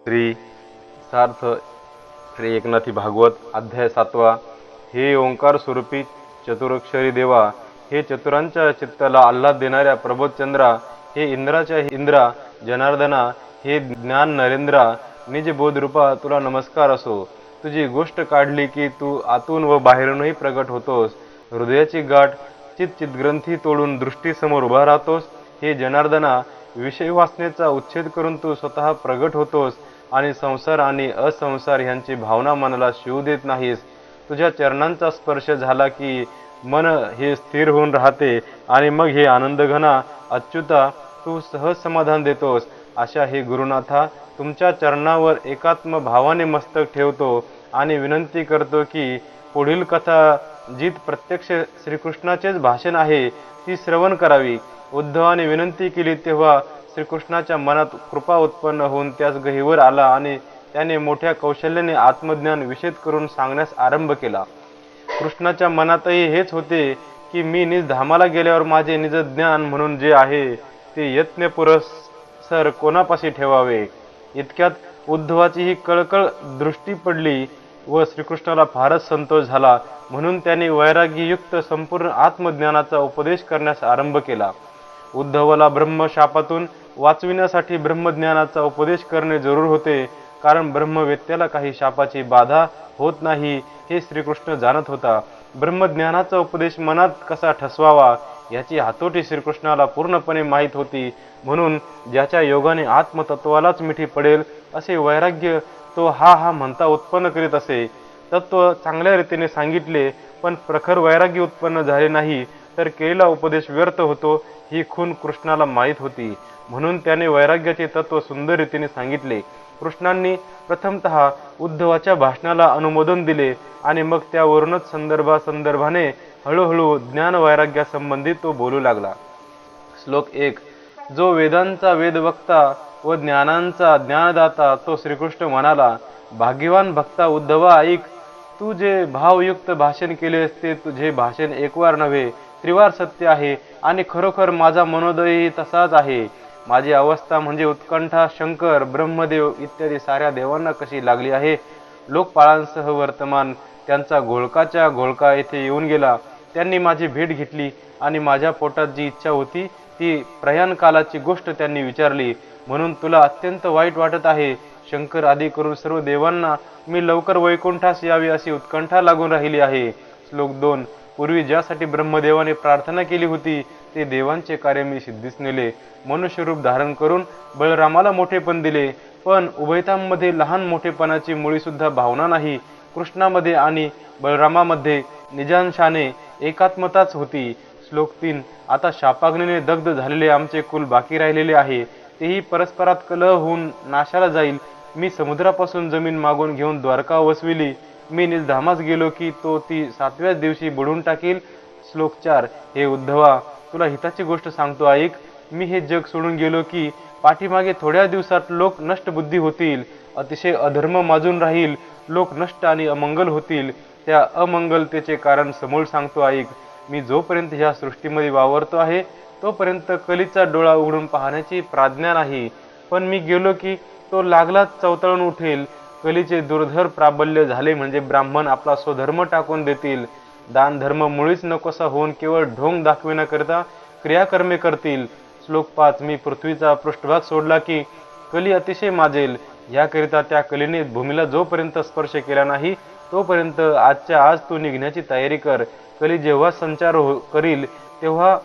श्री सार्थ श्री एकनाथी भागवत अध्याय 7. हे ओंकार स्वरूपी चतुरक्षरी देवा, हे चतुरांच्या चित्ताला आल्हाद देणाऱ्या प्रबोधचंद्रा, हे इंद्राच्या इंद्रा जनार्दना, हे ज्ञान नरेंद्रा, निज बोध रूपा तुला नमस्कार असो. तुझी गोष्ट काढली की तू आतून व बाहेरूनही प्रगट होतोस. हृदयाची गाठ चितग्रंथी तोडून दृष्टी समोर उभा राहतोस. हे जनार्दना, विषय वासनेचा उच्छेद करून तू स्वतः प्रगट होतोस आणि संसार आणि असंसार ह्यांची भावना मनाला शिवू देत नाहीस. तुझ्या चरणांचा स्पर्श झाला की मन हे स्थिर होऊन राहते आणि मग हे आनंदघना अच्युता तू सहज समाधान देतोस. अशा हे गुरुनाथा, तुमच्या चरणावर एकात्म भावाने मस्तक ठेवतो आणि विनंती करतो की पुढील कथा जी प्रत्यक्ष श्रीकृष्णाचेच भाषण आहे ती श्रवण करावी. उद्धवाने विनंती केली तेव्हा श्रीकृष्णाच्या मनात कृपा उत्पन्न होऊन त्यास गहिवर आला आणि त्याने मोठ्या कौशल्याने आत्मज्ञान विशद करून सांगण्यास आरंभ केला. कृष्णाच्या मनातही हेच होते की मी निज धामाला गेल्यावर माझे निज ज्ञान म्हणून जे आहे ते यत्न पुरस्सर कोणापाशी ठेवावे. इतक्यात उद्धवाची ही कळकळ दृष्टी पडली व श्रीकृष्णाला फारच संतोष झाला. म्हणून त्याने वैराग्ययुक्त संपूर्ण आत्मज्ञानाचा उपदेश करण्यास आरंभ केला. उद्धवाला ब्रह्मशापातून वाचविण्यासाठी ब्रह्मज्ञानाचा उपदेश करणे जरूर होते, कारण ब्रह्मवेत्याला काही शापाची बाधा होत नाही हे श्रीकृष्ण जाणत होता. ब्रह्मज्ञानाचा उपदेश मनात कसा ठसवावा याची हातोटी श्रीकृष्णाला पूर्णपणे माहीत होती. म्हणून ज्याच्या योगाने आत्मतत्वालाच मिठी पडेल असे वैराग्य तो हा म्हणता उत्पन्न करीत असे. तत्व चांगल्या रीतीने सांगितले पण प्रखर वैराग्य उत्पन्न झाले नाही तर केलेला उपदेश व्यर्थ होतो ही खूण कृष्णाला माहीत होती. म्हणून त्याने वैराग्याचे तत्व सुंदर रीतीने सांगितले. कृष्णांनी प्रथमतः उद्धवाच्या भाषणाला अनुमोदन दिले आणि मग त्यावरूनच संदर्भाने हळूहळू ज्ञान वैराग्यासंबंधित तो बोलू लागला. श्लोक 1. जो वेदांचा वेदवक्ता व ज्ञानांचा ज्ञानदाता तो श्रीकृष्ण म्हणाला, भाग्यवान भक्ता उद्धवा, ऐक. तू जे भावयुक्त भाषण केले असते तुझे भाषण एकवार नव्हे त्रिवार सत्य आहे आणि खरोखर माझा मनोदयही तसाच आहे. माझी अवस्था म्हणजे उत्कंठा शंकर, ब्रह्मदेव इत्यादी साऱ्या देवांना कशी लागली आहे. लोकपाळांसह वर्तमान त्यांचा घोळकाच्या घोळका येथे येऊन गेला. त्यांनी माझी भेट घेतली आणि माझ्या पोटात जी इच्छा होती ती प्रयाण कालाची गोष्ट त्यांनी विचारली. म्हणून तुला अत्यंत वाईट वाटत आहे. शंकर आदी करून सर्व देवांना मी लवकर वैकुंठास यावे अशी उत्कंठा लागून राहिली आहे. श्लोक 2. पूर्वी ज्यासाठी ब्रह्मदेवाने प्रार्थना केली होती ते देवांचे कार्य मी सिद्धीस नेले. मनुष्य रूप धारण करून बळरामाला मोठेपण दिले, पण उभयतांमध्ये लहान मोठेपणाची मुळी सुद्धा भावना नाही. कृष्णामध्ये आणि बळरामामध्ये निजांशाने एकात्मताच होती. श्लोक 3. आता शापाग्नीने दग्ध झालेले आमचे कुल बाकी राहिलेले आहे, तेही परस्परात कलह होऊन नाशाला जाईल. मी समुद्रापासून जमीन मागून घेऊन द्वारका वसविली. मी निजधामास गेलो की तो ती 7व्याच दिवशी बुडून टाकील. श्लोक 4. हे उद्धवा, तुला हिताची गोष्ट सांगतो, ऐक. मी हे जग सोडून गेलो की पाठीमागे थोड्या दिवसात लोक नष्ट बुद्धी होतील, अतिशय अधर्म माजून राहील, लोक नष्ट आणि अमंगल होतील. त्या अमंगलतेचे कारण समूळ सांगतो, ऐक. मी जोपर्यंत ह्या सृष्टीमध्ये वावरतो आहे तोपर्यंत कलीचा डोळा उघडून पाहण्याची प्राज्ञा नाही, पण मी गेलो की तो लागलाच चवतळून उठेल. कलीचे दुर्धर प्राबल्य झाले म्हणजे ब्राह्मण आपला स्वधर्म टाकून देतील. दान धर्म मुळीच नकोसा होऊन केवळ ढोंग दाखविण्याकरिता क्रियाकर्मे करतील. श्लोक 5. मी पृथ्वीचा पृष्ठभाग सोडला की कली अतिशय माजेल. याकरिता त्या कलीने भूमीला जोपर्यंत स्पर्श केला नाही तोपर्यंत आजच्या आज तू निघण्याची तयारी कर. कली जेव्हा संचार करील तेव्हा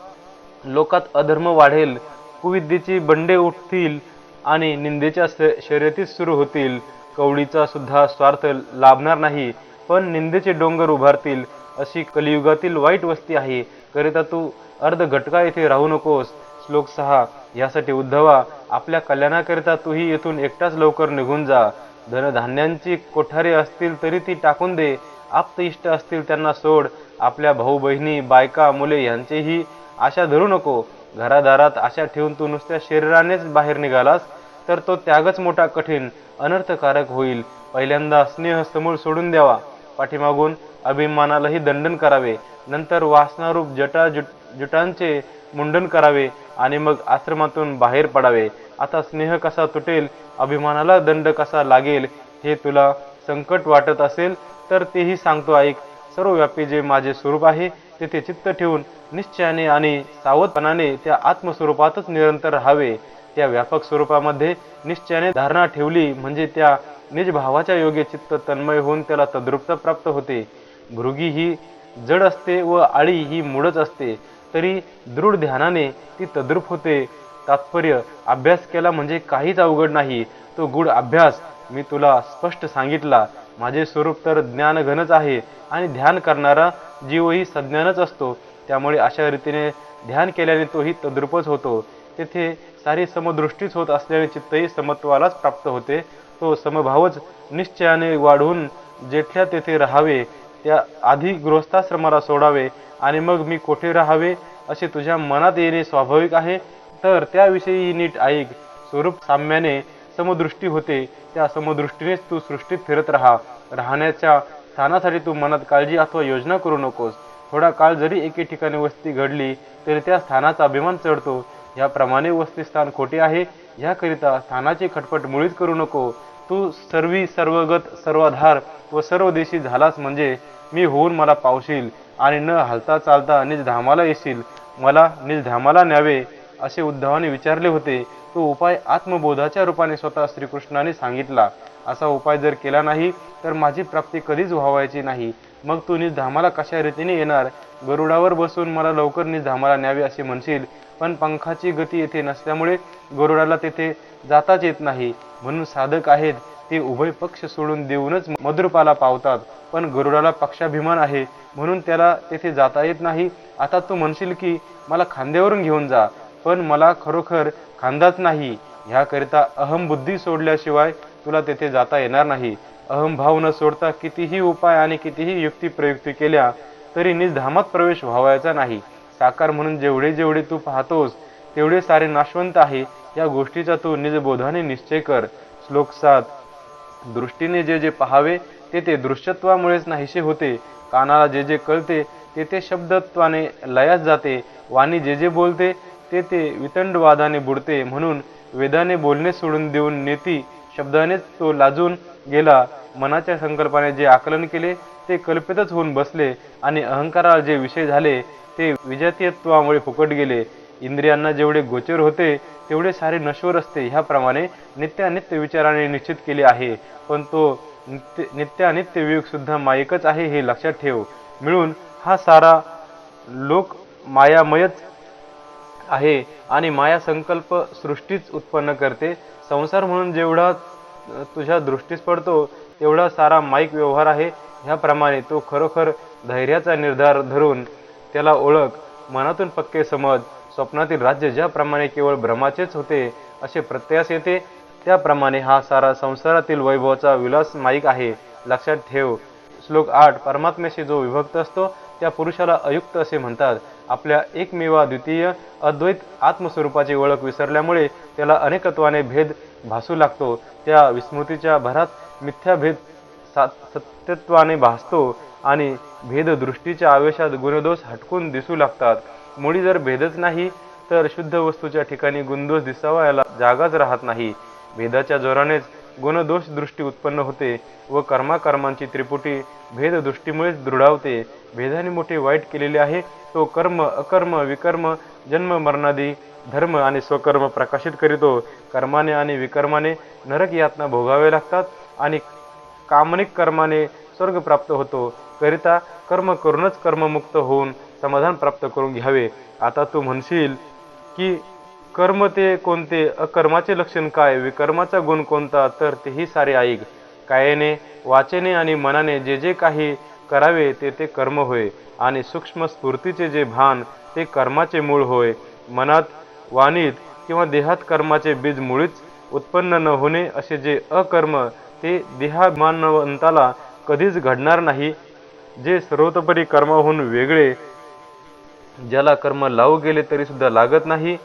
लोकात अधर्म वाढेल, कुविद्येची बंडे उठतील आणि निंदेच्या शर्यती सुरू होतील. कवडीचा सुद्धा स्वार्थ लाभणार नाही, पण निंदेचे डोंगर उभारतील. अशी कलियुगातील वाईट वस्ती आहे, करिता तू अर्धघटका येथे राहू नकोस. श्लोक 6. यासाठी उद्धवा, आपल्या कल्याणाकरिता तूही येथून एकटाच लवकर निघून जा. धनधान्यांची कोठारे असतील तरी ती टाकून दे. आप्त इष्ट असतील त्यांना सोड. आपल्या भाऊ बहिणी बायका मुले यांचेही आशा धरू नको. घरादारात आशा ठेवून तू नुसत्या शरीरानेच बाहेर निघालास तर तो त्यागच मोठा कठीण अनर्थकारक होईल. पहिल्यांदा स्नेह समूळ सोडून द्यावा, पाठीमागून अभिमानालाही दंडन करावे, नंतर वासनारूप जटांचे मुंडन करावे आणि मग आश्रमातून बाहेर पडावे. आता स्नेह कसा तुटेल अभिमानाला दंड कसा लागेल हे तुला संकट वाटत असेल तर तेही सांगतो ऐक. सर्वव्यापी जे माझे स्वरूप आहे तेथे चित्त ठेवून निश्चयाने आणि सावधपणाने त्या आत्मस्वरूपातच निरंतर राहावे. त्या व्यापक स्वरूपामध्ये निश्चयाने धारणा ठेवली म्हणजे त्या निज भावाच्या योगे चित्त तन्मय होऊन त्याला तद्रुपता प्राप्त होते. भृगी ही जड असते व आळी ही मूळच असते, तरी दृढ ध्यानाने ती तद्रुप होते. तात्पर्य, अभ्यास केला म्हणजे काहीच अवघड नाही. तो गूढ अभ्यास मी तुला स्पष्ट सांगितला. माझे स्वरूप तर ज्ञानघनच आहे आणि ध्यान करणारा जीवही सज्ञानच असतो. त्यामुळे अशा रीतीने ध्यान केल्याने तोही तद्रुपच होतो. तेथे सारी समदृष्टीच होत असल्याने चित्तही समत्वालाच प्राप्त होते. तो समभावच निश्चयाने वाढवून जेथल्या तेथे राहावे. त्या आधी गृहस्थाश्रमाला सोडावे आणि मग मी कोठे राहावे असे तुझ्या मनात येणे स्वाभाविक आहे. तर त्याविषयी नीट ऐक. स्वरूप साम्याने समदृष्टी होते. त्या समदृष्टीनेच तू सृष्टीत फिरत राहण्याच्या स्थानासाठी तू मनात काळजी अथवा योजना करू नकोस. थोडा काळ जरी एके ठिकाणी वस्ती घडली तरी त्या स्थानाचा अभिमान चढतो. याप्रमाणे वस्तीस्थान खोटे आहे याकरिता स्थानाची खटपट मुळीच करू नको. तू सर्वी सर्वगत सर्वाधार व सर्वदेशी झालास म्हणजे मी होऊन मला पावशील आणि न हालता चालता निज धामाला येशील. मला निज धामाला न्यावे असे उद्धवाने विचारले होते. तो उपाय आत्मबोधाच्या रूपाने स्वतः श्रीकृष्णाने सांगितला. असा उपाय जर केला नाही तर माझी प्राप्ती कधीच व्हावायची नाही. मग तू निज धामाला कशा रीतीने येणार? गरुडावर बसून मला लवकर निज धामाला न्यावे असे म्हणशील, पण पंखाची गती येथे नसल्यामुळे गरुडाला तेथे जाताच येत नाही. म्हणून साधक आहेत ते उभय पक्ष सोडून देऊनच मधुरपाला पावतात. पण गरुडाला पक्षाभिमान आहे म्हणून त्याला तेथे जाता येत नाही. आता तू म्हणशील की मला खांद्यावरून घेऊन जा, पण मला खरोखर खांदाच नाही. ह्याकरिता अहमबुद्धी सोडल्याशिवाय तुला तेथे जाता येणार नाही. अहमभाव न सोडता कितीही उपाय आणि कितीही युक्ती प्रयुक्ती केल्या तरी निज धामात प्रवेश व्हावायचा नाही. साकार म्हणून जेवढे जेवढे तू पाहतोस तेवढे सारे नाशवंत आहे. या गोष्टीचा तू निजबोधाने निश्चय कर. श्लोक 7. दृष्टीने जे जे पाहावे ते ते दृश्यत्वामुळेच नाहीसे होते. कानाला जे जे कळते ते ते शब्दत्वाने लयास जाते. वाणी जे जे बोलते ते ते वितंडवादाने बुडते. म्हणून वेदाने बोलणे सोडून देऊन नेती शब्दानेच तो लाजून गेला. मनाच्या संकल्पाने जे आकलन केले ते कल्पितच होऊन बसले आणि अहंकाराला जे विषय झाले ते विजातीयत्वामुळे फुकट गेले. इंद्रियांना जेवढे गोचर होते तेवढे सारे नश्वर असते. ह्याप्रमाणे नित्यानित्य विचाराने निश्चित केले आहे. पण तो नित्यानित्य विवेक सुद्धा मायिकच आहे हे लक्षात ठेव. मिळून हा सारा लोक मायामयच आहे आणि माया संकल्प सृष्टीच उत्पन्न करते. संसार म्हणून जेवढा तुझ्या दृष्टीस पडतो तेवढा सारा माईक व्यवहार आहे. ह्याप्रमाणे तो खरोखर धैर्याचा निर्धार धरून त्याला ओळख. मनातून पक्के समज. स्वप्नातील राज्य ज्याप्रमाणे केवळ भ्रमाचेच होते असे प्रत्ययास येते त्याप्रमाणे हा सारा संसारातील वैभवाचा विलास माईक आहे. लक्षात ठेव. श्लोक 8. परमात्म्याशी जो विभक्त असतो त्या पुरुषाला अयुक्त असे म्हणतात. आपल्या एकमेवा द्वितीय अद्वैत आत्मस्वरूपाची ओळख विसरल्यामुळे त्याला अनेकत्वाने भेद भासू लागतो. त्या विस्मृतीच्या भरात मिथ्याभेद सत्यत्वाने भासतो आणि भेददृष्टीच्या आवेशात गुणदोष हटकून दिसू लागतात. मुळी जर भेदच नाही तर शुद्ध वस्तूच्या ठिकाणी गुणदोष दिसावा याला जागाच राहत नाही. भेदाच्या जोरानेच गुणदोष दृष्टी उत्पन्न होते व कर्माकर्मांची त्रिपुटी भेददृष्टीमुळेच दृढावते. भेदाने मोठे वाईट केलेले आहे. तो कर्म अकर्म विकर्म जन्म मरणादी धर्म आणि स्वकर्म प्रकाशित करीतो. कर्माने आणि विकर्माने नरक यातना भोगावे लागतात आणि कामनिक कर्माने स्वर्ग प्राप्त होतो. करिता कर्म करूनच कर्ममुक्त होऊन समाधान प्राप्त करून घ्यावे. आता तू म्हणशील की कर्म ते कोणते, अकर्माचे लक्षण काय, विकर्माचा गुण कोणता? तर तेही सारे ऐक. कायाने वाचेने आणि मनाने जे जे काही करावे ते ते कर्म होय आणि सूक्ष्म स्फूर्तीचे जे भान ते कर्माचे मूळ होय. मनात वाणीत किंवा देहात कर्माचे बीज मुळीच उत्पन्न न होणे असे जे अकर्म ते देहाभिमानवंताला कधीच घडणार नाही. जे सर्वतोपरी कर्माहून वेगळे, ज्याला कर्म लावू गेले तरी सुद्धा लागत नाही,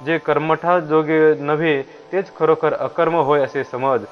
जे कर्मठा जोगे नव्हे तेच खरोखर अकर्म होय असे समज.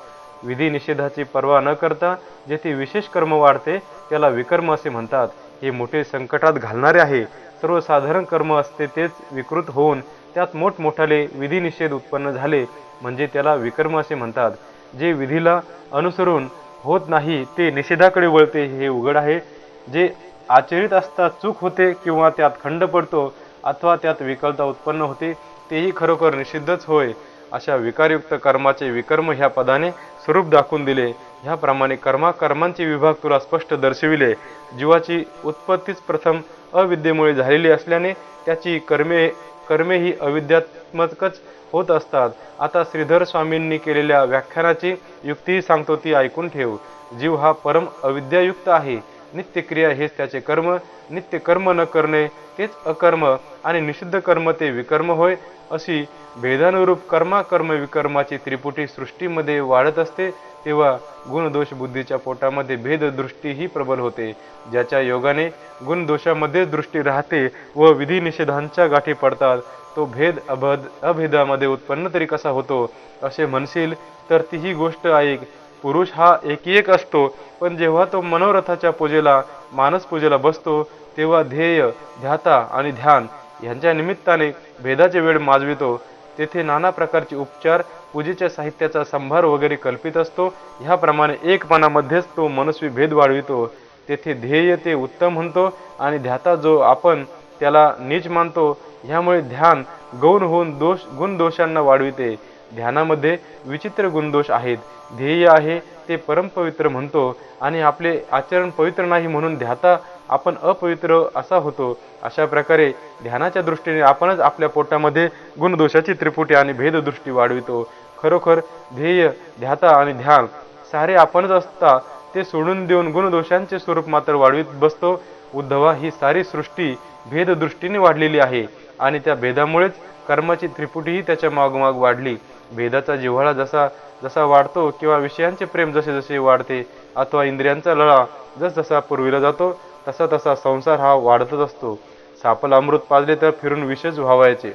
विधी निषेधाची पर्वा न करता जेथे विशेष कर्म वाढते त्याला विकर्म असे म्हणतात. हे मोठे संकटात घालणारे आहे. सर्वसाधारण कर्म असते तेच विकृत होऊन त्यात मोठमोठाले विधिनिषेध उत्पन्न झाले म्हणजे त्याला विकर्म असे म्हणतात. जे विधीला अनुसरून होत नाही ते निषेधाकडे वळते हे उघड आहे. जे आचरित असता चूक होते किंवा त्यात खंड पडतो अथवा त्यात विकलता उत्पन्न होते तेही खरोखर निषिद्धच होय. अशा विकारयुक्त कर्माचे विकर्म ह्या पदाने स्वरूप दाखवून दिले. ह्याप्रमाणे कर्मांचे विभाग तुला स्पष्ट दर्शविले. जीवाची उत्पत्तीच प्रथम अविद्येमुळे झालेली असल्याने त्याची कर्मे ही अविद्यात्मकच होत असतात. आता श्रीधर स्वामींनी केलेल्या व्याख्यानाची युक्तीही सांगतो, ती ऐकून ठेव. जीव हा परम अविद्यायुक्त आहे. नित्यक्रिया हेच त्याचे कर्म, नित्य कर्म न करणे तेच अकर्म आणि निषिद्ध कर्म ते विकर्म होय. अशी भेदानुरूप कर्म विकर्माची त्रिपुटी सृष्टीमध्ये वाढत असते तेव्हा गुणदोष बुद्धीच्या पोटामध्ये भेददृष्टी ही प्रबल होते. ज्याच्या योगाने गुणदोषामध्ये दृष्टी राहते व विधी निषेधांच्या गाठी पडतात तो भेद अभेदामध्ये उत्पन्न तरी कसा होतो असे म्हणशील तर तीही गोष्ट ऐक. पुरुष हा एकी असतो, पण जेव्हा तो मनोरथाच्या पूजेला मानस पूजेला बसतो तेव्हा ध्येय, ध्याता आणि ध्यान यांच्या निमित्ताने भेदाचे वेळ माजवितो. तेथे नाना प्रकारचे उपचार, पूजेच्या साहित्याचा संभार वगैरे कल्पित असतो. ह्याप्रमाणे एकपणामध्येच तो मनस्वी भेद वाढवितो. तेथे ध्येय ते उत्तम म्हणतो आणि ध्याता जो आपण त्याला नीच मानतो. ह्यामुळे ध्यान गौण होऊन गुणदोषांना वाढविते. ध्यानामध्ये विचित्र गुणदोष आहेत. ध्येय आहे ते परमपवित्र म्हणतो आणि आपले आचरण पवित्र नाही म्हणून ध्याता आपण अपवित्र असा होतो. अशा प्रकारे ध्यानाच्या दृष्टीने आपणच आपल्या पोटामध्ये गुणदोषाची त्रिपुटी आणि भेददृष्टी वाढवितो. खरोखर ध्येय, ध्याता आणि ध्यान सारे आपणच असता ते सोडून देऊन गुणदोषांचे स्वरूप मात्र वाढवित बसतो. उद्धवा, ही सारी सृष्टी भेददृष्टीने वाढलेली आहे आणि त्या भेदामुळेच कर्माची त्रिपुटीही त्याच्या मागोमाग वाढली. भेदाचा जिव्हाळा जसा जसा वाढतो किंवा विषयांचे प्रेम जसे जसे वाढते अथवा इंद्रियांचा लळा जसजसा पुरविला जातो तसा तसा संसार हा वाढतच असतो. सापला अमृत पाजले तर फिरून विषच व्हावायचे,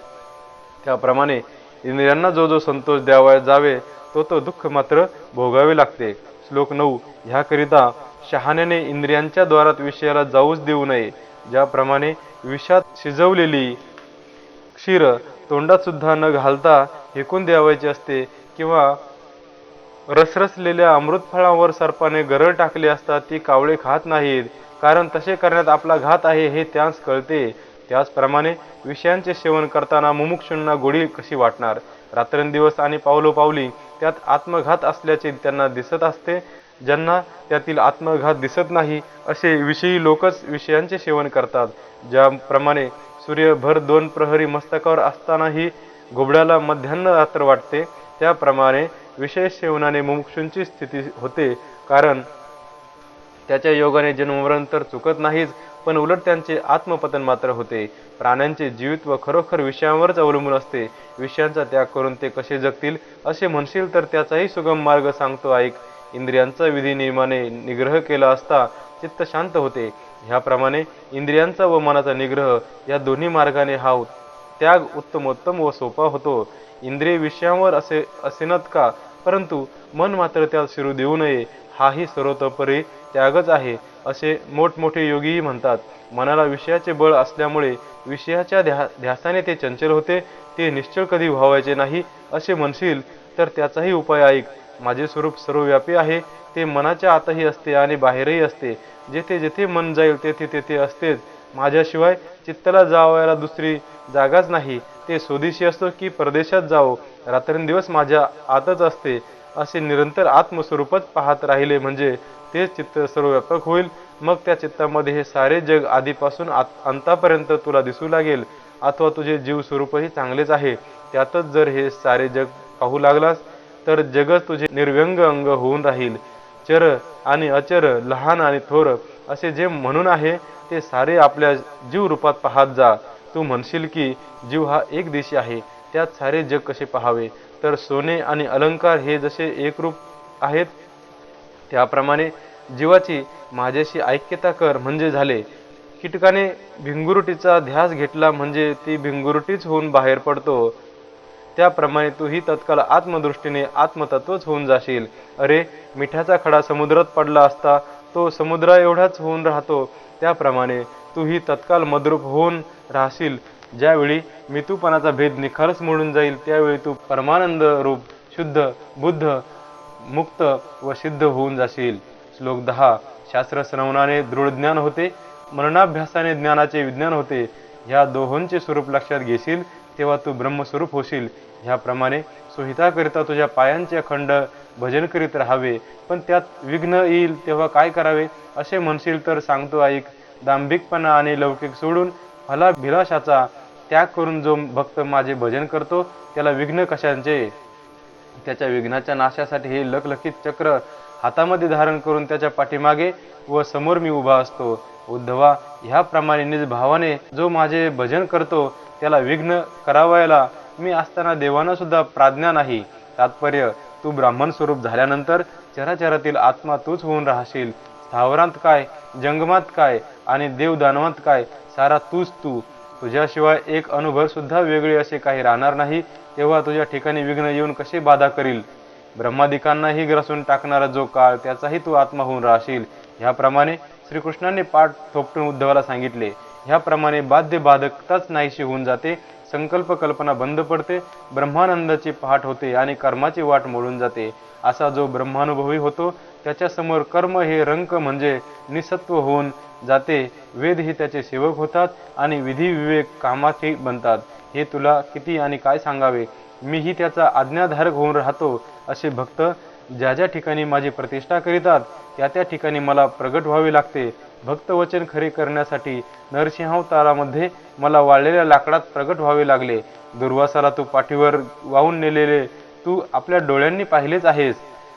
त्याप्रमाणे इंद्रियांना जो जो संतोष द्यावा जावे तो तो दुःख मात्र भोगावे लागते. श्लोक 9. ह्याकरिता शहाण्याने इंद्रियांच्या द्वारात विषयाला जाऊच देऊ नये. ज्याप्रमाणे विषात शिजवलेली क्षीर तोंडात सुद्धा न घालता फेकून द्यावायची असते किंवा रसरसलेल्या अमृतफळावर सर्पाने गरळ टाकले असता ती कावळे खात नाहीत, कारण तसे करण्यात आपला घात आहे हे त्यास कळते. त्याचप्रमाणे विषयांचे सेवन करताना मुमुक्षूंना गोडी कशी वाटणार. रात्रंदिवस आणि पावलोपावली त्यात आत्मघात असल्याचे त्यांना दिसत असते. ज्यांना त्यातील आत्मघात दिसत नाही असे विषयी लोकच विषयांचे सेवन करतात. ज्याप्रमाणे सूर्य भर 2 प्रहरी मस्तकावर असतानाही घोबड्याला मध्यान्ह रात्र वाटते, त्याप्रमाणे विषय सेवनाने मुमुक्षूंची स्थिती होते. कारण त्याच्या योगाने जन्ममरण तर चुकत नाहीच, पण उलट त्यांचे आत्मपतन मात्र होते. प्राण्यांचे जीवित्व खरोखर विषयांवरच अवलंबून असते. विषयांचा त्याग करून ते कसे जगतील असे म्हणशील तर त्याचाही सुगम मार्ग सांगतो ऐक. इंद्रियांचा विधी नियमाने निग्रह केला असता चित्त शांत होते. ह्याप्रमाणे इंद्रियांचा व मनाचा निग्रह या दोन्ही मार्गाने हा त्याग उत्तमोत्तम व सोपा होतो. इंद्रिय विषयांवर असेनत का, परंतु मन मात्र त्यात शिरू देऊ नये हाही सर्वतोपरी त्यागच आहे असे मोठमोठे योगीही म्हणतात. मनाला विषयाचे बळ असल्यामुळे विषयाच्या ध्यासाने ते चंचल होते, ते निश्चळ कधी व्हावायचे नाही असे म्हणशील तर त्याचाही उपाय ऐक. माझे स्वरूप सर्वव्यापी आहे, ते मनाच्या आतही असते आणि बाहेरही असते. जेथे जेथे मन जाईल तेथे तेथे असतेच. माझ्याशिवाय चित्ताला जावायला दुसरी जागाच नाही. ते स्वदेशी असतो की परदेशात जावो, रात्रंदिवस माझ्या आतच असते. असे निरंतर आत्मस्वरूपच पाहत राहिले म्हणजे तेच चित्त सर्वव्यापक होईल. मग त्या चित्तामध्ये हे सारे जग आधीपासून अंतापर्यंत तुला दिसू लागेल. अथवा तुझे जीव स्वरूपही चांगलेच आहे, त्यातच जर हे सारे जग पाहू लागलास तर जगच तुझे निर्व्यंग अंग होऊन राहील. चर आणि अचर, लहान आणि थोर असे जे म्हणून आहे ते सारे आपल्या जीव रूपात पाहत जा. तू म्हणशील की जीव हा एक देशी आहे, त्यात सारे जग कसे पाहावे. तर सोने आणि अलंकार हे जसे एक रूप आहेत त्याप्रमाणे जीवाची माझ्याशी ऐक्यता कर म्हणजे झाले. कीटकाने भिंगुरुटीचा ध्यास घेतला म्हणजे ती भिंगुरुटीच होऊन बाहेर पडतो, त्याप्रमाणे तूही तत्काळ आत्मदृष्टीने आत्मतत्वच होऊन जाशील. अरे, मिठाचा खडा समुद्रात पडला असता तो समुद्रा एवढाच होऊन राहतो, त्याप्रमाणे तूही तत्काल मद्रूप होऊन राहशील. ज्यावेळी मितूपणाचा भेद निखालस मोडून जाईल त्यावेळी तू परमानंद रूप शुद्ध बुद्ध मुक्त व सिद्ध होऊन जाशील. श्लोक 10. शास्त्र श्रवणाने दृढ ज्ञान होते, मननाभ्यासाने ज्ञानाचे विज्ञान होते. ह्या दोहोंचे स्वरूप लक्षात घेशील तेव्हा तू ब्रह्मस्वरूप होशील. ह्याप्रमाणे सुहिताकरिता तुझ्या पायांचे अखंड भजन करीत राहावे. पण त्यात विघ्न येईल तेव्हा काय करावे असे म्हणशील तर सांगतो ऐक. दांभिकपणा आणि लौकिक सोडून फलाभिलाषाचा त्याग करून जो भक्त माझे भजन करतो त्याला विघ्न कशांचे. त्याच्या विघ्नाच्या नाशासाठी हे लखलखित चक्र हातामध्ये धारण करून त्याच्या पाठीमागे व समोर मी उभा असतो. उद्धवा, ह्याप्रमाणे निज भावाने जो माझे भजन करतो त्याला विघ्न करावयाला मी असताना देवांना सुद्धा प्राज्ञा नाही. तात्पर्य, तू ब्राह्मण स्वरूप झाल्यानंतर चराचरातील आत्मा तूच होऊन राहशील. स्थावरांत काय, जंगमात काय आणि देवदानवांत काय, सारा तूच तू. तुझ्याशिवाय एक अनुभव सुद्धा वेगळे असे काही राहणार नाही. तेव्हा तुझ्या ठिकाणी विघ्न येऊन कसे बाधा करील. ब्रह्मादिकांनाही ग्रासून टाकणारा जो काळ त्याचाही तू आत्मा होऊन राहशील. ह्याप्रमाणे श्रीकृष्णाने पाठ थोपटून उद्धवाला सांगितले. ह्याप्रमाणे बाध्य बाधकताच नाहीशी होऊन जाते. संकल्प कल्पना बंद पडते, ब्रह्मानंदाची पहाट होते आणि कर्माची वाट मोडून जाते. असा जो ब्रह्मानुभवी होतो त्याच्यासमोर कर्म हे रंक म्हणजे निसत्व होऊन जाते. वेद हे त्याचे सेवक होतात आणि विधी विवेक कामाचे बनतात. हे तुला किती आणि काय सांगावे. मीही त्याचा आज्ञाधारक होऊन राहतो. असे भक्त ज्या ज्या ठिकाणी माझी प्रतिष्ठा करीतात त्या त्या ठिकाणी मला प्रगट व्हावे लागते. भक्तवचन खरे करण्यासाठी नरसिंहावतारामध्ये मला वाळलेल्या लाकडात प्रगट व्हावे लागले. दुर्वासाला तू पाठीवर वाहून नेलेले तू आपल्या डोळ्यांनी पाहिलेच आहेस.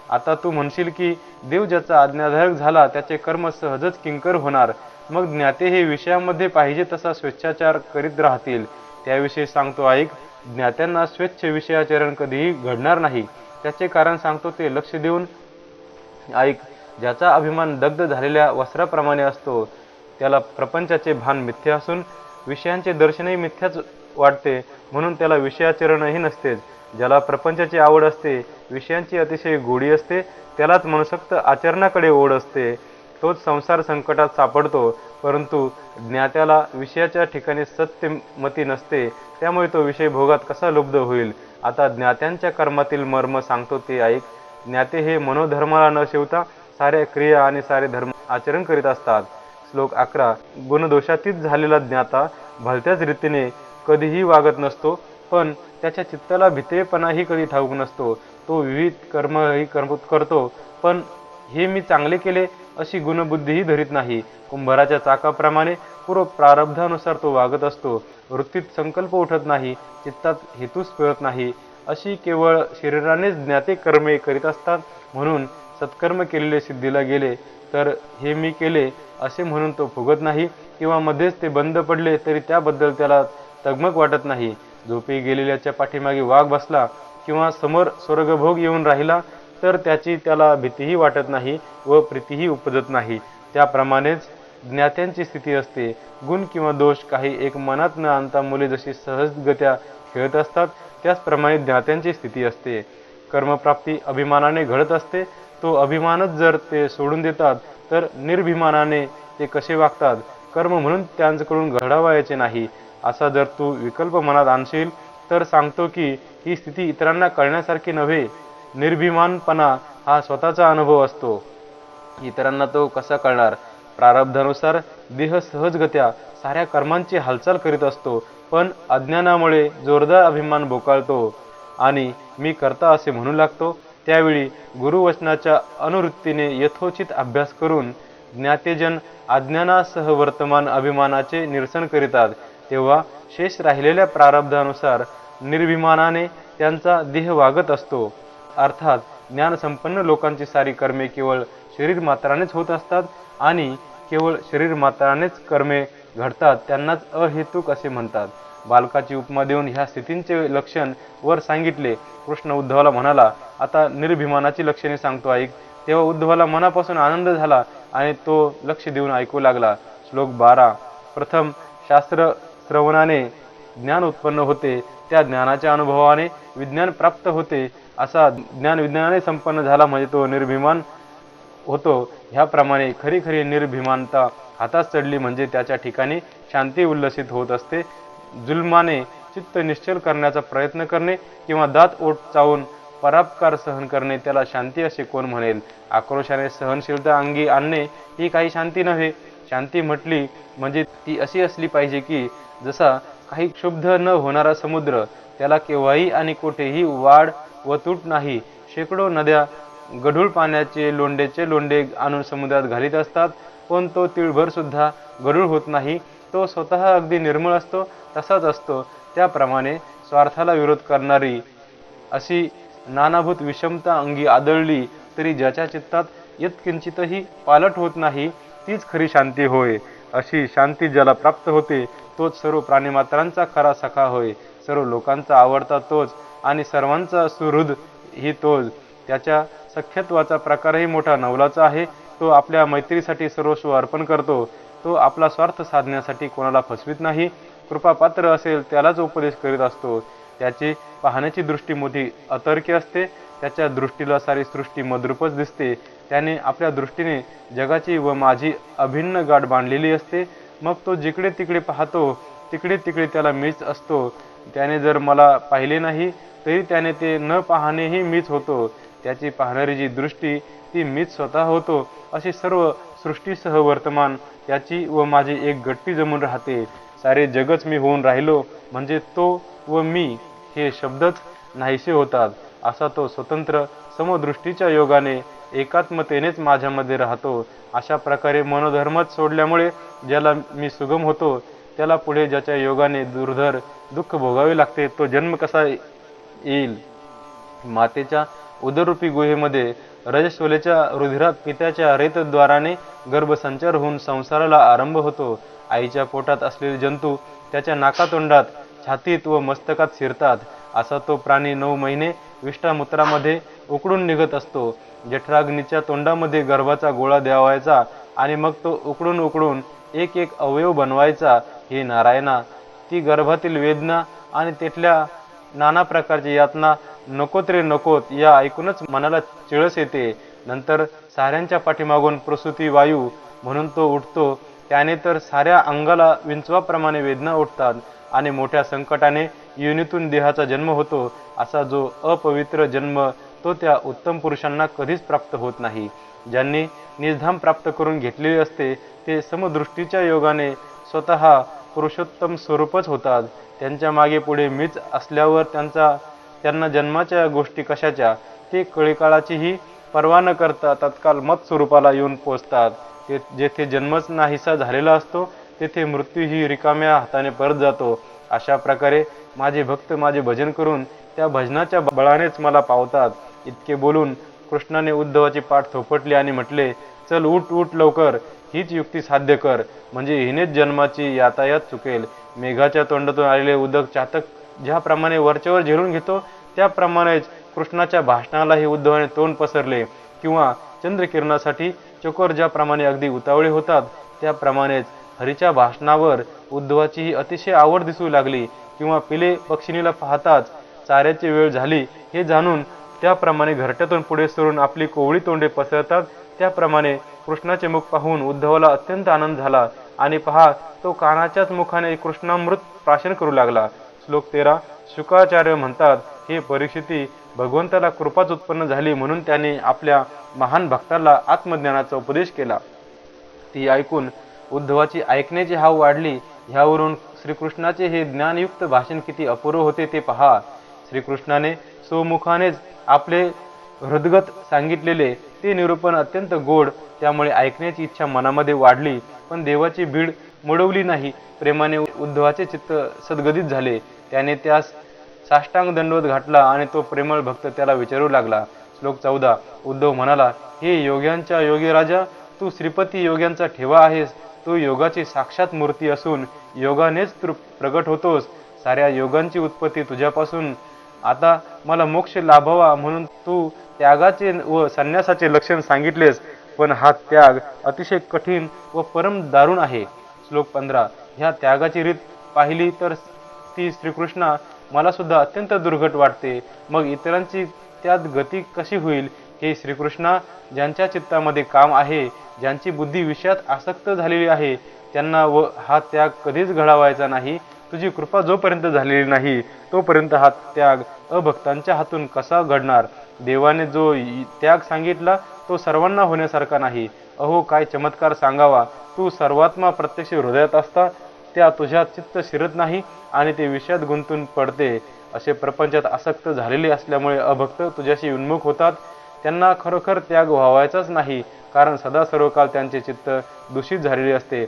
आता तू म्हणशील की देव ज्याचा आज्ञाधारक झाला त्याचे कर्म सहजच किंकर होणार. मग ज्ञाते हे विषयामध्ये पाहिजे तसा स्वेच्छाचार करीत राहतील. त्याविषयी सांगतो ऐक. ज्ञात्यांना स्वेच्छ विषयाचरण कधीही घडणार नाही. त्याचे कारण सांगतो ते लक्ष देऊन ऐक. ज्याचा अभिमान दग्ध झालेल्या वस्त्राप्रमाणे असतो त्याला प्रपंचाचे भान मिथ्या असून विषयांचे दर्शनही मिथ्याच वाटते, म्हणून त्याला विषयाचरणही नसतेच. ज्याला प्रपंचाची आवड असते, विषयांची अतिशय गोडी असते, त्यालाच मनसोक्त आचरणाकडे ओढ असते. तोच संसार संकटात सापडतो. परंतु ज्ञात्याला विषयाच्या ठिकाणी सत्यमती नसते, त्यामुळे तो विषय भोगात कसा लुब्ध होईल. आता ज्ञात्यांच्या कर्मातील मर्म सांगतो ते ऐक. ज्ञाते हे मनोधर्माला न शिवता साऱ्या क्रिया आणि सारे धर्म आचरण करीत असतात. श्लोक 11. गुणदोषातीत झालेला ज्ञाता भलत्याच रीतीने कधीही वागत नसतो, पण त्याच्या चित्ताला भित्रेपणाही कधी ठाऊक नसतो. तो विविध कर्मही करतो, पण हे मी चांगले केले अशी गुणबुद्धीही धरीत नाही. कुंभाराच्या चाकाप्रमाणे पूर्व प्रारब्धानुसार तो वागत असतो. वृत्तीत संकल्प उठत नाही, चित्तात हेतूच पेळत नाही. अशी केवळ शरीरानेच ज्ञाते कर्मे करीत असतात. म्हणून सत्कर्म केलेले सिद्धीला गेले तर हे मी केले असे म्हणून तो फुगत नाही, किंवा मध्येच ते बंद पडले तरी त्याबद्दल त्याला तगमग वाटत नाही. झोपी गेलेल्याच्या पाठीमागे वाघ बसला किंवा समोर स्वर्गभोग येऊन राहिला तर त्याची त्याला भीतीही वाटत नाही व प्रीतीही उपजत नाही. त्याप्रमाणेच ज्ञात्यांची स्थिती असते. गुण किंवा दोष काही एक मनात न आणता मुले जशी सहजगत्या खेळत असतात त्याचप्रमाणे ज्ञात्यांची स्थिती असते. कर्मप्राप्ती अभिमानाने घडत असते. तो अभिमानच जर ते सोडून देतात तर निर्भिमानाने ते कसे वागतात. कर्म म्हणून त्यांच्याकडून घडावायचे नाही असा जर तू विकल्प मनात आणशील तर सांगतो की ही स्थिती इतरांना कळण्यासारखी नव्हे. निर्भिमानपणा हा स्वतःचा अनुभव असतो, इतरांना तो कसा कळणार. प्रारब्धानुसार देह सहजगत्या साऱ्या कर्मांची हालचाल करीत असतो, पण अज्ञानामुळे जोरदार अभिमान बोकाळतो आणि मी करता असे म्हणू लागतो. त्यावेळी गुरुवचनाच्या अनुवृत्तीने यथोचित अभ्यास करून ज्ञातेजन अज्ञानासह वर्तमान अभिमानाचे निरसन करीतात. तेव्हा शेष राहिलेल्या प्रारब्धानुसार निर्भिमानाने त्यांचा देह वागत असतो. अर्थात ज्ञानसंपन्न लोकांची सारी कर्मे केवळ शरीर मात्रानेच होत असतात आणि केवळ शरीर मात्रानेच कर्मे घडतात. त्यांनाच अहेतुक असे म्हणतात. बालकाची उपमा देऊन ह्या स्थितींचे लक्षण वर सांगितले. कृष्ण उद्धवाला म्हणाला, आता निर्भिमानाची लक्षणे सांगतो ऐक. तेव्हा उद्धवाला मनापासून आनंद झाला आणि तो लक्ष देऊन ऐकू लागला. श्लोक 12. प्रथम शास्त्र श्रवणाने ज्ञान उत्पन्न होते, त्या ज्ञानाच्या अनुभवाने विज्ञान प्राप्त होते. असा ज्ञान विज्ञानाने संपन्न झाला म्हणजे तो निर्भिमान होतो. ह्याप्रमाणे खरी खरी निर्भिमानता हातात चढली म्हणजे त्याच्या ठिकाणी शांती उल्लसित होत असते. जुलमाने चित्त निश्चल करण्याचा प्रयत्न करणे किंवा दात ओठ चावून परापकार सहन करणे त्याला शांती असे कोण म्हणेल? आक्रोशाने सहनशीलता अंगी आणणे ही काही शांती नव्हे. शांती म्हटली म्हणजे ती अशी असली पाहिजे की जसा काही क्षुब्ध न होणारा समुद्र, त्याला केव्हाही आणि कुठेही वाढ व तूट नाही. शेकडो नद्या गढूळ पाण्याचे लोंढे आणून समुद्रात घालीत असतात, पण तो तिळभर सुद्धा गढूळ होत नाही. तो स्वतः अगदी निर्मळ असतो, तसाच असतो. त्याप्रमाणे स्वार्थाला विरोध करणारी अशी नानाभूत विषमता अंगी आदळली तरी ज्याच्या चित्तात यत्किंचितही पालट होत नाही, तीच खरी शांती होय. अशी शांती ज्याला प्राप्त होते तोच सर्व प्राणीमात्रांचा खरा सखा होय. सर्व लोकांचा आवडता तोच आणि सर्वांचा सुहृद ही तोच. त्याच्या सख्यत्वाचा प्रकारही मोठा नवलाचा आहे. तो आपल्या मैत्रीसाठी सर्वस्व अर्पण करतो. तो आपला स्वार्थ साधण्यासाठी कोणाला फसवित नाही. कृपापात्र असेल त्यालाच उपदेश करीत असतो. त्याची पाहण्याची दृष्टी मोठी अतर्क्य असते. त्याच्या दृष्टीला सारी सृष्टी मद्रूपच दिसते. त्याने आपल्या दृष्टीने जगाची व माझी अभिन्न गाठ बांधलेली असते. मग तो जिकडे तिकडे पाहतो तिकडे तिकडे त्याला मीच असतो. त्याने जर मला पाहिले नाही तरी त्याने ते न पाहणेही मीच होतो. त्याची पाहणारी जी दृष्टी ती मीच स्वतः होतो. अशी सर्व सृष्टीसह वर्तमान त्याची व माझी एक गट्टी जमून राहते. सारे जगच मी होऊन राहिलो म्हणजे तो व मी हे शब्दच नाहीसे होतात. असा तो स्वतंत्र समदृष्टीच्या योगाने एकात्मतेनेच माझ्यामध्ये राहतो. अशा प्रकारे मनोधर्मच सोडल्यामुळे ज्याला मी सुगम होतो, त्याला पुढे ज्याच्या योगाने दुर्धर दुःख भोगावे लागते, तो जन्म कसा येईल? मातेच्या उदररूपी गुहेमध्ये रजस्वलेच्या रुधिरात पित्याच्या रेतद्वाराने गर्भसंचार होऊन संसाराला आरंभ होतो. आईच्या पोटात असलेले जंतू त्याच्या नाकातोंडात, छातीत व मस्तकात शिरतात. असा तो प्राणी 9 महिने विष्ठामूत्रामध्ये उकडून निघत असतो. जठराग्नीच्या तोंडामध्ये गर्भाचा गोळा द्यावायचा आणि मग तो उकडून उकडून एक एक अवयव बनवायचा. हे नारायणा, ती गर्भातील वेदना आणि तेथल्या नाना प्रकारची यातना नकोत रे नकोत या ऐकूनच मनाला चिळस येते. नंतर साऱ्यांच्या पाठीमागून प्रसूती वायू म्हणून तो उठतो. त्याने तर साऱ्या अंगाला विंचवाप्रमाणे वेदना उठतात आणि मोठ्या संकटाने योनीतून देहाचा जन्म होतो. असा जो अपवित्र जन्म तो त्या उत्तम पुरुषांना कधीच प्राप्त होत नाही. ज्यांनी निजधाम प्राप्त करून घेतलेले असते ते समदृष्टीच्या योगाने स्वतः पुरुषोत्तम स्वरूपच होतात. त्यांच्या मागे पुढे मीच असल्यावर त्यांना जन्माच्या गोष्टी कशाच्या ते कळीकाळाचीही पर्वा न करता तत्काल मत स्वरूपाला येऊन पोचतात. जेथे जन्मच नाहीसा झालेला असतो तेथे मृत्यूही रिकाम्या हाताने परत जातो. अशा प्रकारे माझे भक्त माझे भजन करून त्या भजनाच्या बळानेच मला पावतात. इतके बोलून कृष्णाने उद्धवाची पाठ थोपटली आणि म्हटले, चल उठ उठ लवकर, हीच युक्ती साध्य कर, म्हणजे हिनेच जन्माची यातायात चुकेल. मेघाच्या तोंडातून आलेले उदक चातक ज्याप्रमाणे वरच्यावर झेलून घेतो त्याप्रमाणेच कृष्णाच्या भाषणालाही उद्धवाने तोंड पसरले. किंवा चंद्रकिरणासाठी चकोर ज्याप्रमाणे अगदी उतावळे होतात त्याप्रमाणेच हरीच्या भाषणावर उद्धवाचीही अतिशय आवड दिसू लागली. किंवा पिले पक्षिणीला पाहताच चाऱ्याची वेळ झाली हे जाणून त्याप्रमाणे घरट्यातून पुढे सरून आपली कोवळी तोंडे पसरतात. त्याप्रमाणे कृष्णाचे मुख पाहून उद्धवाला अत्यंत आनंद झाला आणि पहा तो कानाच्याच मुखाने कृष्णामृत प्राशन करू लागला. श्लोक 13. शुकाचार्य म्हणतात, हे परीक्षिती, भगवंताला कृपाच उत्पन्न झाली म्हणून त्याने आपल्या महान भक्ताला आत्मज्ञानाचा उपदेश केला. ती ऐकून उद्धवाची ऐकण्याची हाव वाढली. ह्यावरून श्रीकृष्णाचे हे ज्ञानयुक्त भाषण किती अपूर्व होते ते पहा. श्रीकृष्णाने स्वमुखानेच आपले हृदगत सांगितलेले ते निरूपण अत्यंत गोड, त्यामुळे ऐकण्याची इच्छा मनामध्ये वाढली. पण देवाची भीड मोडवली नाही. प्रेमाने उद्धवाचे चित्त सद्गदित झाले. त्याने त्यास साष्टांग दंडवत घातला आणि तो प्रेमळ भक्त त्याला विचारू लागला. श्लोक 14. उद्धव म्हणाला, हे योग्यांच्या योगी राजा, तू श्रीपती योग्यांचा ठेवा आहेस. तू योगाची साक्षात मूर्ती असून योगानेच तू प्रगट होतोस. साऱ्या योगांची उत्पत्ती तुझ्यापासून. आता मला मोक्ष लाभावा म्हणून तू त्यागाचे व संन्यासाचे लक्षण सांगितलेस, पण हा त्याग अतिशय कठीण व परम दारुण आहे. श्लोक 15. ह्या त्यागाची रीत पाहिली तर ती श्रीकृष्णा मला सुद्धा अत्यंत दुर्घट वाटते. मग इतरांची त्यात गती कशी होईल हे श्रीकृष्णा, ज्यांच्या चित्तामध्ये काम आहे, ज्यांची बुद्धी विषयात आसक्त झालेली आहे, त्यांना हा त्याग कधीच घडावायचा नाही. तुझी कृपा जोपर्यंत झालेली नाही तोपर्यंत हा त्याग अभक्तांच्या हातून कसा घडणार? देवाने जो त्याग सांगितला तो सर्वांना होण्यासारखा नाही. अहो, काय चमत्कार सांगावा! तू सर्वात्मा प्रत्यक्ष हृदयात असता त्या तुझ्या चित्त शिरत नाही आणि ते विषयात गुंतून पडते. असे प्रपंचात आसक्त झालेले असल्यामुळे अभक्त तुझ्याशी उन्मुख होतात. त्यांना खरोखर त्याग व्हावायचाच नाही, कारण सदा सर्वकाळ त्यांचे चित्त दूषित झालेले असते.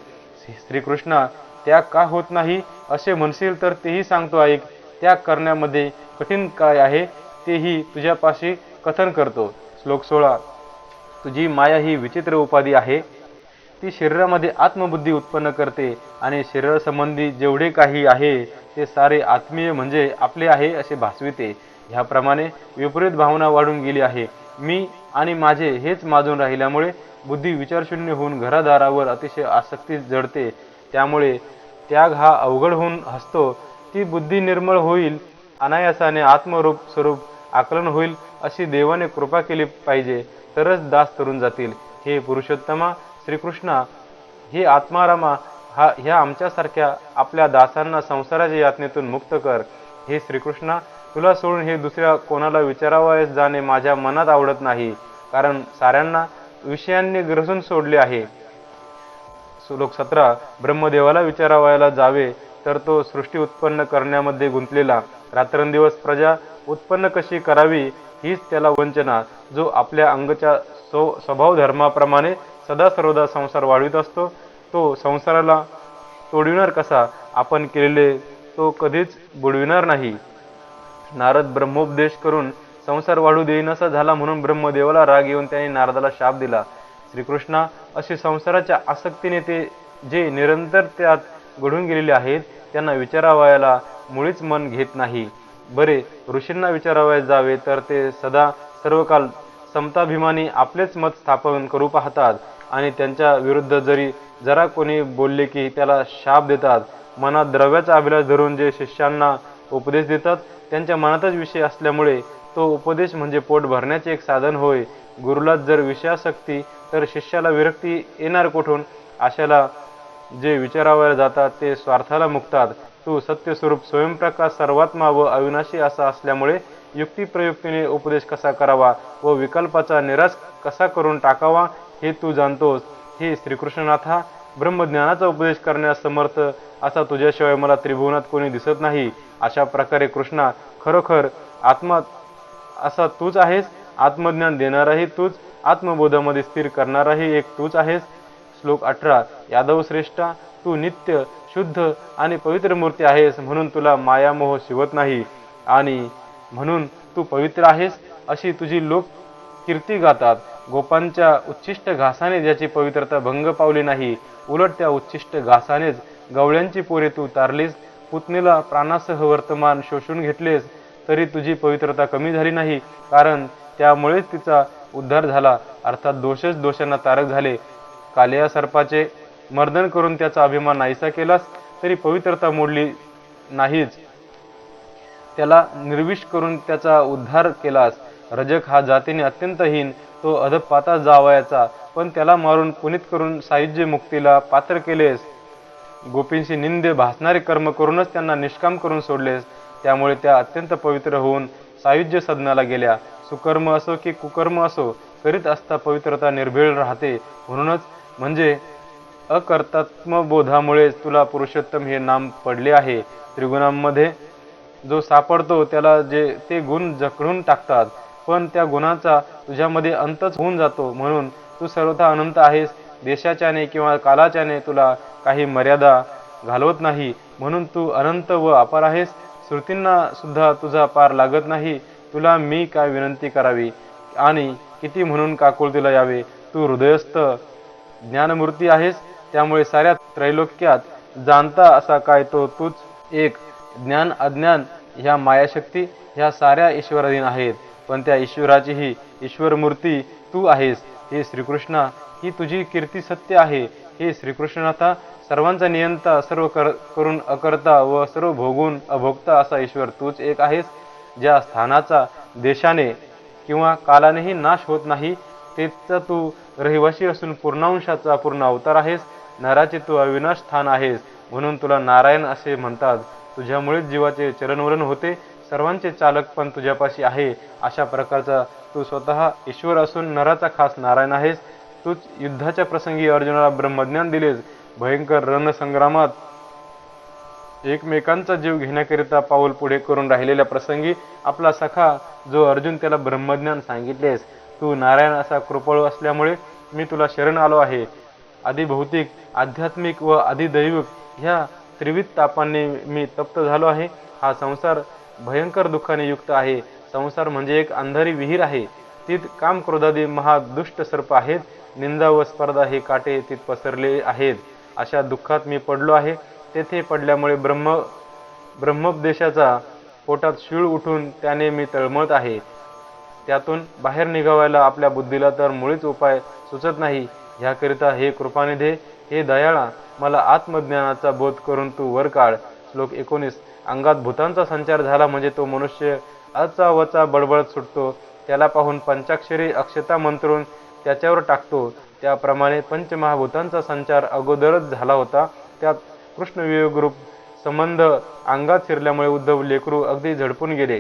श्रीकृष्णा, त्याग का होत नाही असे म्हणशील तर तेही सांगतो ऐक. त्याग करण्यामध्ये कठीण काय आहे तेही तुझ्यापाशी कथन करतो. श्लोक 16. तुझी माया ही विचित्र उपाधी आहे. ती शरीरामध्ये आत्मबुद्धी उत्पन्न करते आणि शरीरासंबंधी जेवढे काही आहे ते सारे आत्मीय म्हणजे आपले आहे असे भासविते. ह्याप्रमाणे विपरीत भावना वाढून गेली आहे. मी आणि माझे हेच माजून राहिल्यामुळे बुद्धी विचारशून्य होऊन घरादारावर अतिशय आसक्ती जडते. त्यामुळे त्याग हा अवघड होऊन हसतो. ती बुद्धी निर्मळ होईल, अनायासाने आत्मरूप स्वरूप आकलन होईल, अशी देवाने कृपा केली पाहिजे, तरच दास तरून जातील. हे पुरुषोत्तमा श्रीकृष्णा, हे आत्मारामा, ह्या आमच्यासारख्या आपल्या दासांना संसाराच्या यातनेतून मुक्त कर. हे श्रीकृष्णा, तुला सोडून हे दुसऱ्या कोणाला विचारावयास जाणे माझ्या मनात आवडत नाही, कारण साऱ्यांना विषयांनी ग्रसून सोडले आहे. श्लोक 17. ब्रह्मदेवाला विचारावयाला जावे तर तो सृष्टी उत्पन्न करण्यामध्ये गुंतलेला, रात्रंदिवस प्रजा उत्पन्न कशी करावी हीच त्याला वंचना. जो आपल्या अंगच्या स्वभाव धर्माप्रमाणे सदा सर्वदा संसार वाढवित असतो, तो संसाराला तोडविणार कसा? आपण केलेले तो कधीच बुडविणार नाही. नारद ब्रह्मोपदेश करून संसार वाढू देईनासा झाला, म्हणून ब्रह्मदेवाला राग येऊन त्याने नारदाला शाप दिला. श्रीकृष्णा, असे संसाराच्या आसक्तीने ते जे निरंतर त्यात घडून गेलेले आहेत त्यांना विचारावयाला मुळीच मन घेत नाही. बरे, ऋषींना विचारावयास जावे तर ते सदा सर्वकाल समताभिमानी आपलेच मत स्थापन करू पाहतात आणि त्यांच्या विरुद्ध जरा कोणी बोलले की त्याला शाप देतात. मनात द्रव्याचा अभिलाष धरून जे शिष्यांना उपदेश देतात त्यांच्या मनातच विषय असल्यामुळे तो उपदेश म्हणजे पोट भरण्याचे एक साधन होय. गुरुलाच जर विषयासक्ती तर शिष्याला विरक्ती येणार कोठून? अशाला जे विचारावयाला जातात ते स्वार्थाला मुक्तात. तू सत्यस्वरूप स्वयंप्रकाश सर्वात्मा व अविनाशी असा असल्यामुळे युक्तिप्रयुक्तीने उपदेश कसा करावा व विकल्पाचा निराश कसा करून टाकावा हे तू जाणतोस. हे श्रीकृष्णनाथा, ब्रह्मज्ञानाचा उपदेश करण्यास समर्थ असा तुझ्याशिवाय मला त्रिभुवनात कोणी दिसत नाही. अशा प्रकारे कृष्णा, खरोखर आत्मा असा तूच आहेस. आत्मज्ञान देणाराही तूच, आत्मबोधामध्ये स्थिर करणाराही एक तूच आहेस. श्लोक 18. यादव श्रेष्ठा, तू नित्य शुद्ध आणि पवित्र मूर्ती आहेस, म्हणून तुला मायामोह शिवत नाही आणि म्हणून तू पवित्र आहेस अशी तुझी लोक कीर्ती गातात. गोपांच्या उच्छिष्ट घासाने ज्याची पवित्रता भंग पावली नाही, उलट त्या उच्छिष्ट घासानेच गवळ्यांची पोरे तू तारलीस. पुतणीला प्राणासह वर्तमान शोषून घेतलेस तरी तुझी पवित्रता कमी झाली नाही, कारण त्यामुळेच तिचा उद्धार झाला, अर्थात दोषच दोषांना तारक झाले. कालिया सर्पाचे मर्दन करून त्याचा अभिमान नाहीसा केलास तरी पवित्रता मोडली नाहीच, त्याला निर्विष करून त्याचा उद्धार केलास. रजक हा जातीने अत्यंत हीन, तो अधपातात जावयाचा, पण त्याला मारून पुनीत करून सायुज्य मुक्तीला पात्र केलेस. गोपींशी निंद्य भासणारे कर्म करूनच त्यांना निष्काम करून सोडलेस, त्यामुळे त्या अत्यंत पवित्र होऊन सायुज्य सदनाला गेल्या. सुकर्म असो की कुकर्म असो करीत असता पवित्रता निर्भीड राहते. म्हणूनच म्हणजे अकर्तात्मबोधामुळेच तुला पुरुषोत्तम हे नाम पडले आहे. त्रिगुणांमध्ये जो सापडतो त्याला ते गुण जखडून टाकतात, पण त्या गुणाचा तुझ्यामध्ये अंतच होऊन जातो. म्हणून तू सर्वथा अनंत आहेस. देशाच्याने किंवा कालाच्याने तुला काही मर्यादा घालवत नाही, म्हणून तू अनंत व अपार आहेस. श्रुतींना सुद्धा तुझा पार लागत नाही. तुला मी काय विनंती करावी आणि किती म्हणून काकुळतीला यावे? तू हृदयस्थ ज्ञानमूर्ती आहेस, त्यामुळे साऱ्या त्रैलोक्यात जाणता असा काय तो तूच एक. ज्ञान अज्ञान ह्या मायाशक्ती ह्या साऱ्या ईश्वराधीन आहेत, पण त्या ईश्वराची ही ईश्वरमूर्ती तू आहेस. हे श्रीकृष्णा, ही तुझी कीर्ती सत्य आहे. हे श्रीकृष्णनाथा, सर्वांचा नियंता, सर्व करून अकर्ता व सर्व भोगून अभोगता असा ईश्वर तूच एक आहेस. ज्या स्थानाचा देशाने किंवा कालानेही नाश होत नाही, तेचा तू रहिवासी असून पूर्णांशाचा पूर्ण अवतार आहेस. नराचे तू अविनाश स्थान आहेस, म्हणून तुला नारायण असे म्हणतात. तुझ्यामुळेच जीवाचे चरणवरण होते, सर्वांचे चालक पण तुझ्यापाशी आहे. अशा प्रकारचा तू स्वतः ईश्वर असून नराचा खास नारायण आहेस. तूच युद्धाच्या प्रसंगी अर्जुनाला ब्रह्मज्ञान दिलेस. भयंकर रणसंग्रामात एकमेकांचा जीव घेण्याकरिता पाऊल पुढे करून राहिलेल्या प्रसंगी आपला सखा जो अर्जुन, त्याला ब्रह्मज्ञान सांगितलेस. तू नारायण असा कृपाळू असल्यामुळे मी तुला शरण आलो आहे. आदिभौतिक, आध्यात्मिक व आदिदैविक ह्या त्रिविध तापांनी मी तप्त झालो आहे. हा संसार भयंकर दुःखाने युक्त आहे. संसार म्हणजे एक अंधारी विहीर आहे. तीत काम क्रोधादी महादुष्ट सर्प आहेत. निंदा व स्पर्धा हे काटे तीत पसरले आहेत. अशा दुःखात मी पडलो आहे. तेथे पडल्यामुळे ब्रह्मोपदेशाचा पोटात शीळ उठून त्याने मी तळमळत आहे. त्यातून बाहेर निघावायला आपल्या बुद्धीला तर मुळीच उपाय सुचत नाही. ह्याकरिता हे कृपानिधे, हे दयाळा, मला आत्मज्ञानाचा बोध करून तू वर काढ. श्लोक 19. अंगात भूतांचा संचार झाला म्हणजे तो मनुष्य अचा वचा बडबडत सुटतो. त्याला पाहून पंचाक्षरी अक्षता मंत्रून त्याच्यावर टाकतो. त्याप्रमाणे पंचमहाभूतांचा संचार अगोदरच झाला होता. त्यात कृष्ण वियोग रूप संबंध अंगात शिरल्यामुळे उद्धव लेकरू अगदी झडपून गेले.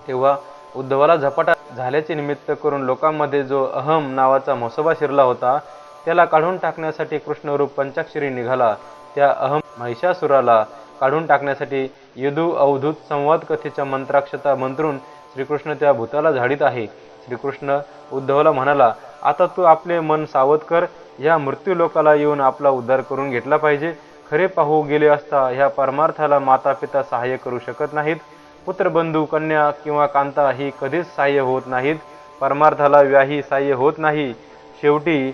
तेव्हा उद्धवाला झपाटा झाल्याचे निमित्त करून लोकांमध्ये जो अहम नावाचा म्हसोबा शिरला होता, त्याला काढून टाकण्यासाठी कृष्णरूप पंचाक्षरी निघाला. त्या अहम महिषासुराला काढून टाकण्यासाठी यदू अवधूत संवाद कथेच्या मंत्राक्षता मंत्रून श्रीकृष्ण त्या भूताला झाडीत आहे. श्रीकृष्ण उद्धवाला म्हणाला, आता तू आपले मन सावध कर. या मृत्यू लोकाला येऊन आपला उद्धार करून घेतला पाहिजे. खरे पाहू गेले असता ह्या परमार्थाला माता पिता सहाय्य करू शकत नाहीत. पुत्रबंधू, कन्या किंवा कांता ही कधीच सहाय्य होत नाहीत. परमार्थाला व्याही सहाय्य होत नाही. शेवटी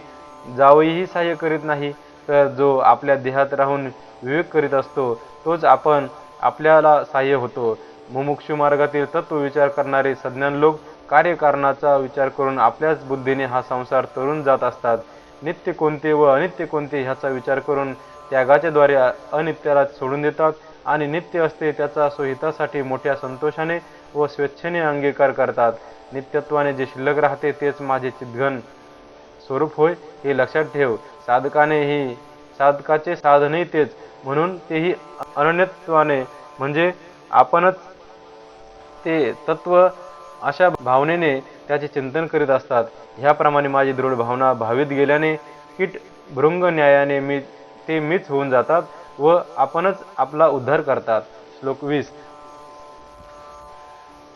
जावईही सहाय्य करीत नाही. तर जो आपल्या देहात राहून विवेक करीत असतो तोच आपल्याला सहाय्य होतो. मुमुक्षु मार्गातील तत्व विचार करणारे सज्ञान लोक कार्यकारणाचा विचार करून आपल्याच बुद्धीने हा संसार तरून जात असतात. नित्य कोणते व अनित्य कोणते ह्याचा विचार करून त्यागाच्या द्वारे अनित्याला सोडून देतात आणि नित्य असते त्याचा स्वहितासाठी मोठ्या संतोषाने व स्वेच्छेने अंगीकार करतात. नित्यत्वाने जे शिल्लक राहते तेच माझे चिद्घन स्वरूप होय, हे लक्षात ठेव. साधकाचे साधनही तेच, म्हणून तेही अनन्यत्वाने म्हणजे आपणच ते तत्व अशा भावनेने त्याचे चिंतन करीत असतात. ह्याप्रमाणे माझी दृढ भावना भावित गेल्याने कीट भृंग न्यायाने मीच होऊन जातात व आपणच आपला उद्धार करतात. श्लोक 20.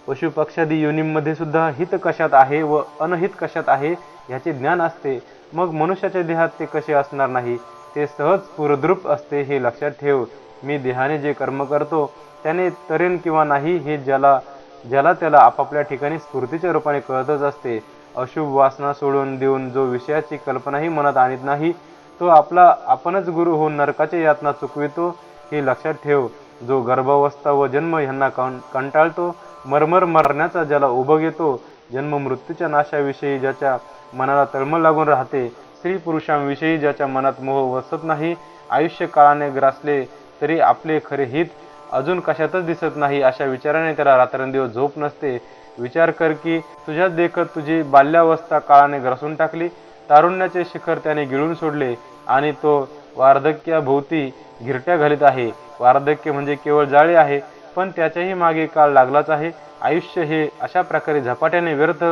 पशु पक्षादी योनींमध्ये सुद्धा हित कशात आहे व अनहित कशात आहे ह्याचे ज्ञान असते. मग मनुष्याच्या देहात ते कसे असणार नाही? ते सहज पुरद्रूप असते, हे लक्षात ठेव. मी देहाने जे कर्म करतो त्याने तरेन किंवा नाही हे ज्याला त्याला आपापल्या ठिकाणी स्फूर्तीच्या रूपाने कळतच असते. अशुभ वासना सोडून देऊन जो विषयाची कल्पनाही मनात आणत नाही तो आपणच गुरु होऊन नरकाची यातना चुकवितो, हे लक्षात ठेव. जो गर्भावस्था व जन्म ह्यांना कंटाळतो, मरण्याचा ज्याला उभग येतो, जन्म मृत्यूच्या नाशाविषयी ज्याच्या मनाला तळमळ लागून राहते, स्त्री पुरुषांविषयी ज्याच्या मनात मोह वसत नाही, आयुष्य काळाने ग्रासले तरी आपले खरे हित अजून कशातच दिसत नाही, अशा विचाराने त्याला रात्रंदिवस झोप नसते. विचार कर की तुझ्याच देखत तुझी बाल्यावस्था काळाने ग्रासून टाकली, तारुण्याचे शिखर त्याने गिळून सोडले आणि तो वार्धक्याभोवती घिरट्या घालीत आहे. वार्धक्य म्हणजे केवळ जाळे आहे, पण त्याच्याही मागे काळ लागलाच आहे. आयुष्य हे अशा प्रकारे झपाट्याने व्यर्थ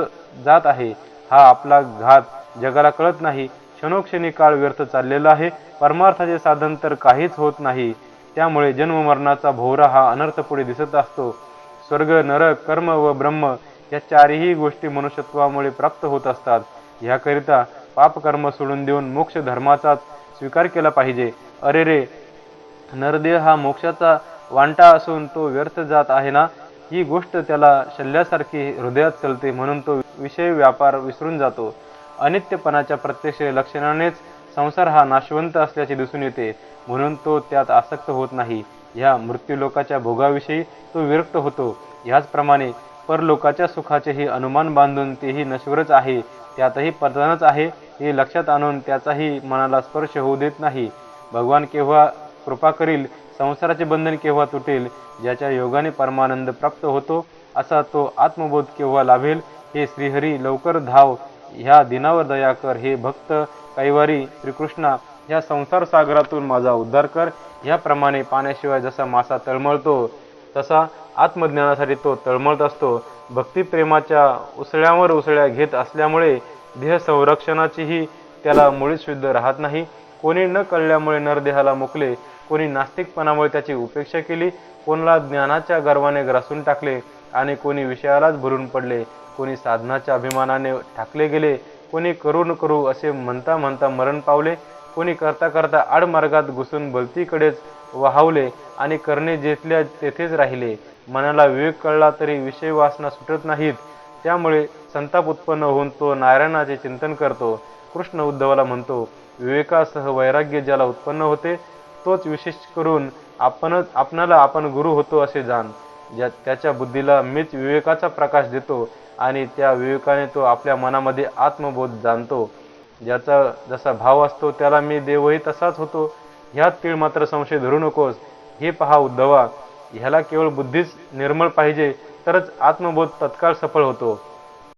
जात आहे. हा आपला घात जगाला कळत नाही. क्षणोक्षणी काळ व्यर्थ चाललेला आहे. परमार्थाचे साधन तर काहीच होत नाही. त्यामुळे जन्ममरणाचा भोवरा हा अनर्थ पुढे दिसत असतो. स्वर्ग, नरक, कर्म व ब्रह्म या चारही गोष्टी मनुष्यत्वामुळे प्राप्त होत असतात. ह्याकरिता पापकर्म सोडून देऊन मोक्ष धर्माचाच स्वीकार केला पाहिजे. अरे रे, नरदेह हा मोक्षाचा वांटा असून तो व्यर्थ जात आहे ना, ही गोष्ट त्याला शल्ल्यासारखी हृदयात चलते, म्हणून तो विषय व्यापार विसरून जातो. अनित्यपणाच्या प्रत्यक्ष लक्षणानेच संसार हा नाशवंत असल्याचे दिसून येते, म्हणून तो त्यात आसक्त होत नाही. ह्या मृत्यूलोकाच्या भोगाविषयी तो विरक्त होतो. ह्याचप्रमाणे परलोकाच्या सुखाचेही अनुमान बांधून तेही नश्वरच आहे, त्यातही पतनच आहे, हे लक्षात आणून त्याचाही मनाला स्पर्श होऊ देत नाही. भगवान केव्हा कृपा करील, संसाराचे बंधन केव्हा तुटेल, ज्याच्या योगाने परमानंद प्राप्त होतो असा तो आत्मबोध केव्हा लाभेल, हे श्रीहरी लवकर धाव, ह्या दिनावर दया कर, हे भक्त कैवारी श्रीकृष्णा ह्या संसार सागरातून माझा उद्धार कर. ह्याप्रमाणे पाण्याशिवाय जसा मासा तळमळतो तसा आत्मज्ञानासाठी तो तळमळत असतो. भक्तिप्रेमाच्या उसळ्यावर उसळ्या घेत असल्यामुळे देह संरक्षणाचीही त्याला मुळीच शुद्ध राहत नाही. कोणी न कळल्यामुळे नरदेहाला मुकले, कोणी नास्तिकपणामुळे त्याची उपेक्षा केली, कोणाला ज्ञानाच्या गर्वाने ग्रासून टाकले आणि कोणी विषयालाच भरून पडले, कोणी साधनाच्या अभिमानाने ठाकले गेले, कोणी करू न करू असे म्हणता म्हणता मरण पावले, कोणी करता करता आडमार्गात घुसून भलतीकडेच वाहावले आणि करणे जेथल्या तेथेच राहिले. मनाला विवेक कळला तरी विषय वासना सुटत नाहीत. त्यामुळे संताप उत्पन्न होऊन तो नारायणाचे चिंतन करतो. कृष्ण उद्धवाला म्हणतो, विवेकासह वैराग्य ज्याला उत्पन्न होते तोच विशेष करून आपणाला आपण गुरु होतो असे जाण. त्याच्या बुद्धीला मीच विवेकाचा प्रकाश देतो आणि त्या विवेकाने तो आपल्या मनामध्ये आत्मबोध जाणतो. ज्याचा जसा भाव असतो त्याला मी देवही तसाच होतो, ह्यात तीळ मात्र संशय धरू नकोस. हे पहा उद्धवा, ह्याला केवळ बुद्धीच निर्मळ पाहिजे तरच आत्मबोध तत्काळ सफळ होतो.